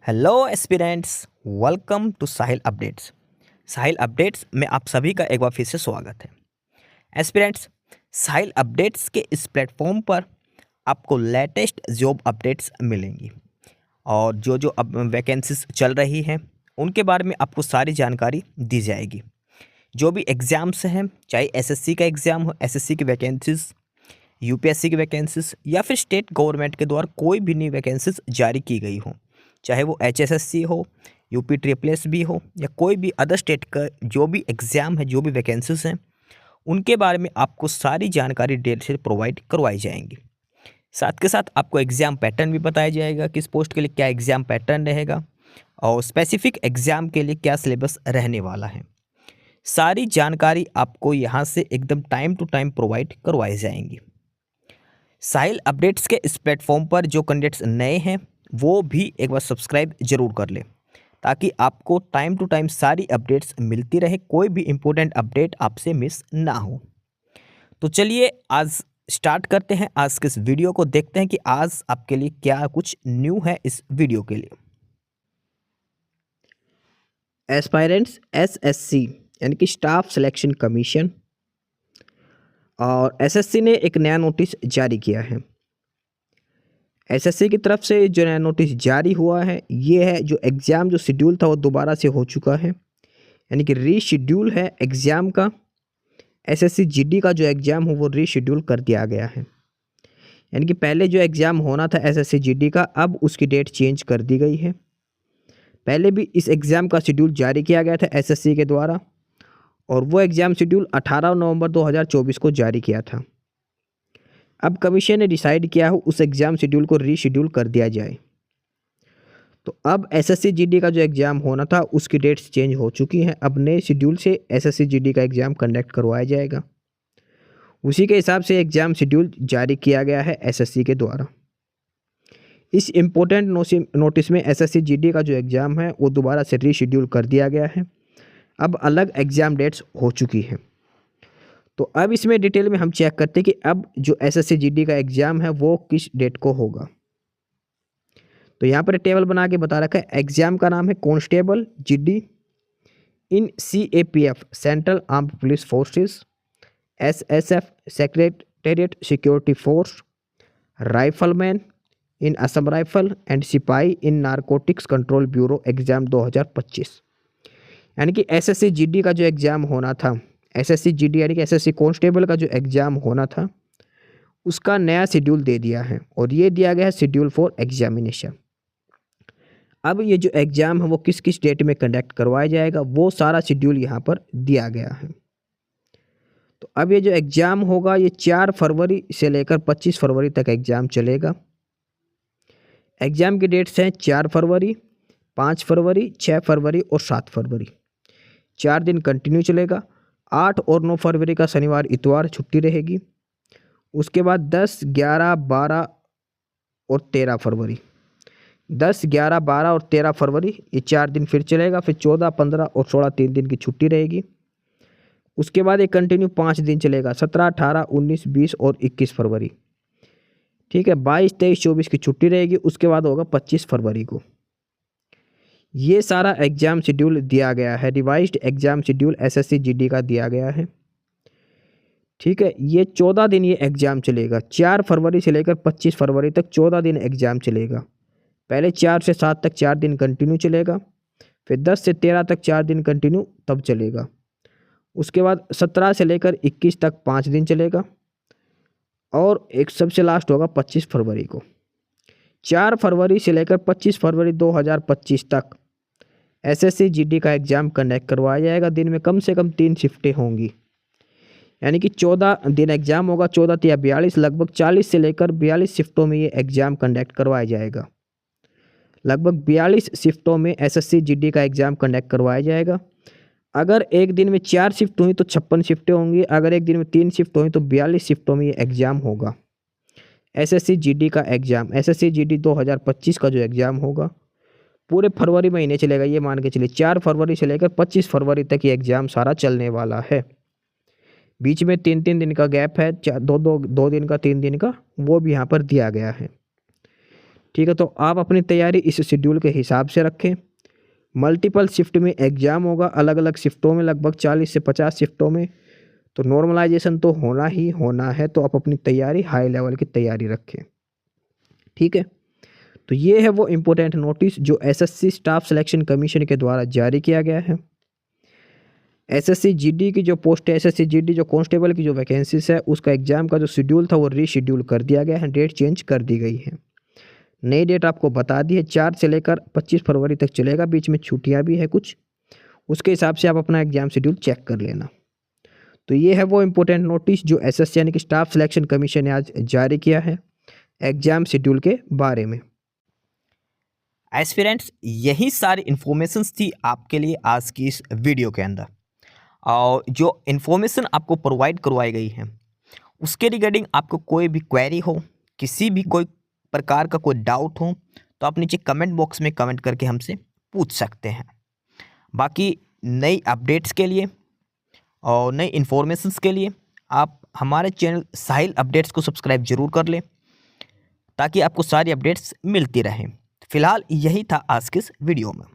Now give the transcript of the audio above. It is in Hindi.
Hello aspirants, welcome to Sahil updates. Sahil updates में आप सभी का एक बार फिर से स्वागत है। एस्पिरेंट्स, साहिल अपडेट्स के इस प्लेटफॉर्म पर आपको लेटेस्ट जॉब अपडेट्स मिलेंगी और जो जो अब वैकेंसीज चल रही हैं उनके बारे में आपको सारी जानकारी दी जाएगी। जो भी एग्ज़ाम्स हैं, चाहे एसएससी का एग्ज़ाम हो, एसएससी की वैकेंसीज, यूपीएससी की वैकेंसीज या फिर स्टेट गवर्नमेंट के द्वारा कोई भी नई वैकेंसीज जारी की गई हो, चाहे वो एचएसएससी हो, यूपी ट्रिपल एस भी हो या कोई भी अदर स्टेट का जो भी एग्ज़ाम है, जो भी वैकेंसीज हैं, उनके बारे में आपको सारी जानकारी डेट से प्रोवाइड करवाई जाएंगी। साथ के साथ आपको एग्ज़ाम पैटर्न भी बताया जाएगा, किस पोस्ट के लिए क्या एग्ज़ाम पैटर्न रहेगा और स्पेसिफिक एग्ज़ाम के लिए क्या सिलेबस रहने वाला है। सारी जानकारी आपको यहाँ से एकदम टाइम टू टाइम प्रोवाइड करवाई जाएंगी। साहिल अपडेट्स के इस प्लेटफॉर्म पर जो कैंडिडेट्स नए हैं वो भी एक बार सब्सक्राइब जरूर कर लें ताकि आपको टाइम टू टाइम सारी अपडेट्स मिलती रहे, कोई भी इम्पोर्टेंट अपडेट आपसे मिस ना हो। तो चलिए आज स्टार्ट करते हैं आज के इस वीडियो को, देखते हैं कि आज आपके लिए क्या कुछ न्यू है इस वीडियो के लिए। एस्पायरेंट्स एसएससी यानी कि स्टाफ सिलेक्शन कमीशन और एसएससी ने एक नया नोटिस जारी किया है। एसएससी की तरफ से जो नया नोटिस जारी हुआ है ये है, जो एग्ज़ाम जो शेड्यूल था वो दोबारा से हो चुका है, यानी कि रीशेड्यूल है एग्ज़ाम का। एसएससी जीडी का जो एग्ज़ाम हो वो रीशेड्यूल कर दिया गया है, यानी कि पहले जो एग्ज़ाम होना था एसएससी जीडी का, अब उसकी डेट चेंज कर दी गई है। पहले भी इस एग्ज़ाम का शेड्यूल जारी किया गया था एसएससी के द्वारा और वो एग्ज़ाम शेड्यूल 18 नवंबर 2024 को जारी किया था। अब कमीशन ने डिसाइड किया हो उस एग्ज़ाम शेड्यूल को रीशेड्यूल कर दिया जाए। तो अब एसएससी जीडी का जो एग्ज़ाम होना था उसकी डेट्स चेंज हो चुकी हैं। अब नए शेड्यूल से एसएससी जीडी का एग्ज़ाम कंडक्ट करवाया जाएगा। उसी के हिसाब से एग्ज़ाम शेड्यूल जारी किया गया है एसएससी के द्वारा। इस इम्पोर्टेंट नोटिस में एसएससी जीडी का जो एग्ज़ाम है वो दोबारा से रीशेड्यूल कर दिया गया है। अब अलग एग्ज़ाम डेट्स हो चुकी हैं। तो अब इसमें डिटेल में हम चेक करते हैं कि अब जो एसएससी जीडी का एग्ज़ाम है वो किस डेट को होगा। तो यहाँ पर टेबल बना के बता रखा है। एग्ज़ाम का नाम है constable GD in CAPF central armed police forces, SSF secretariat security force, rifleman in Assam rifle and सिपाही इन नारकोटिक्स कंट्रोल ब्यूरो एग्ज़ाम 2025। यानी कि एसएससी जीडी का जो एग्ज़ाम होना था, एसएससी जीडी यानी कि एसएससी कांस्टेबल का जो एग्ज़ाम होना था उसका नया शेड्यूल दे दिया है और ये दिया गया है शेड्यूल फॉर एग्जामिनेशन। अब ये जो एग्ज़ाम है वो किस किस डेट में कंडक्ट करवाया जाएगा वो सारा शेड्यूल यहाँ पर दिया गया है। तो अब ये जो एग्ज़ाम होगा ये 4 फरवरी से लेकर 25 फरवरी तक एग्ज़ाम चलेगा। एग्ज़ाम की डेट्स हैं 4 फरवरी, 5 फरवरी, 6 फरवरी और 7 फरवरी। 4 दिन कंटिन्यू चलेगा। 8 और 9 फरवरी का शनिवार इतवार छुट्टी रहेगी। उसके बाद 10, 11, 12 और 13 फरवरी, 10, 11, 12 और 13 फरवरी ये 4 दिन फिर चलेगा। फिर 14, 15 और 16 3 दिन की छुट्टी रहेगी। उसके बाद ये कंटिन्यू 5 दिन चलेगा। 17, 18, 19, 20 और 21 फरवरी। ठीक है, 22, 23, 24 की छुट्टी रहेगी। उसके बाद होगा 25 फरवरी को। ये सारा एग्ज़ाम शेड्यूल दिया गया है। Revised exam schedule SSC GD का दिया गया है। ठीक है, ये 14 दिन ये एग्ज़ाम चलेगा। 4 फरवरी से लेकर 25 फरवरी तक 14 दिन एग्ज़ाम चलेगा। पहले 4 से 7 तक 4 दिन कंटिन्यू चलेगा। फिर 10 से 13 तक 4 दिन कंटिन्यू तब चलेगा। उसके बाद 17 से लेकर 21 तक 5 दिन चलेगा और एक सबसे लास्ट होगा 25 फरवरी को। 4 फरवरी से लेकर 25 फरवरी 2025 तक एसएससी जीडी का एग्ज़ाम कंडक्ट करवाया जाएगा। दिन में कम से कम 3 शिफ्टें होंगी, यानी कि 14 दिन एग्ज़ाम होगा। 14 या 42, लगभग 40 से लेकर 42 शिफ्टों में ये एग्ज़ाम कंडक्ट करवाया जाएगा। लगभग 42 शिफ्टों में एसएससी जीडी का एग्ज़ाम कंडक्ट करवाया जाएगा। अगर एक दिन में 4 शिफ्ट हुई तो 56 शिफ्टें होंगी। अगर एक दिन में 3 शिफ्ट हुई तो 42 शिफ्टों में ये एग्ज़ाम होगा। एसएससी जीडी का एग्ज़ाम, एसएससी जीडी 2025 का जो एग्ज़ाम होगा पूरे फरवरी महीने चलेगा। ये मान के चलिए 4 फरवरी से लेकर 25 फरवरी तक ये एग्ज़ाम सारा चलने वाला है। बीच में 3-3 दिन का गैप है, 2 दिन का, 3 दिन का, वो भी यहाँ पर दिया गया है। ठीक है, तो आप अपनी तैयारी इस शेड्यूल के हिसाब से रखें। मल्टीपल शिफ्ट में एग्ज़ाम होगा, अलग अलग शिफ्टों में, लगभग 40 से 50 शिफ्टों में। तो नॉर्मलाइजेशन तो होना ही होना है, तो आप अपनी तैयारी हाई लेवल की तैयारी रखें। ठीक है, तो ये है वो इम्पोर्टेंट नोटिस जो एसएससी स्टाफ सिलेक्शन कमीशन के द्वारा जारी किया गया है। एसएससी जीडी की जो पोस्ट है, एसएससी जीडी जो कांस्टेबल की जो वैकेंसीज है, उसका एग्ज़ाम का जो शेड्यूल था वो रीशेड्यूल कर दिया गया है, डेट चेंज कर दी गई है। नई डेट आपको बता दी है, 4 से लेकर 25 फरवरी तक चलेगा, बीच में छुट्टियां भी है कुछ, उसके हिसाब से आप अपना एग्ज़ाम शेड्यूल चेक कर लेना। तो ये है वो इम्पोर्टेंट नोटिस जो एसएससी यानी कि स्टाफ सिलेक्शन कमीशन ने आज जारी किया है एग्ज़ाम शेड्यूल के बारे में। एस्पिरेंट्स, यही सारी इन्फॉर्मेशंस थी आपके लिए आज की इस वीडियो के अंदर। और जो इन्फॉर्मेशन आपको प्रोवाइड करवाई गई है उसके रिगार्डिंग आपको कोई भी क्वेरी हो, किसी भी कोई प्रकार का कोई डाउट हो, तो आप नीचे कमेंट बॉक्स में कमेंट करके हमसे पूछ सकते हैं। बाकी नई अपडेट्स के लिए और नई इन्फॉर्मेशंस के लिए आप हमारे चैनल साहिल अपडेट्स को सब्सक्राइब जरूर कर लें, ताकि आपको सारी अपडेट्स मिलती रहें। फिलहाल यही था आज के इस वीडियो में।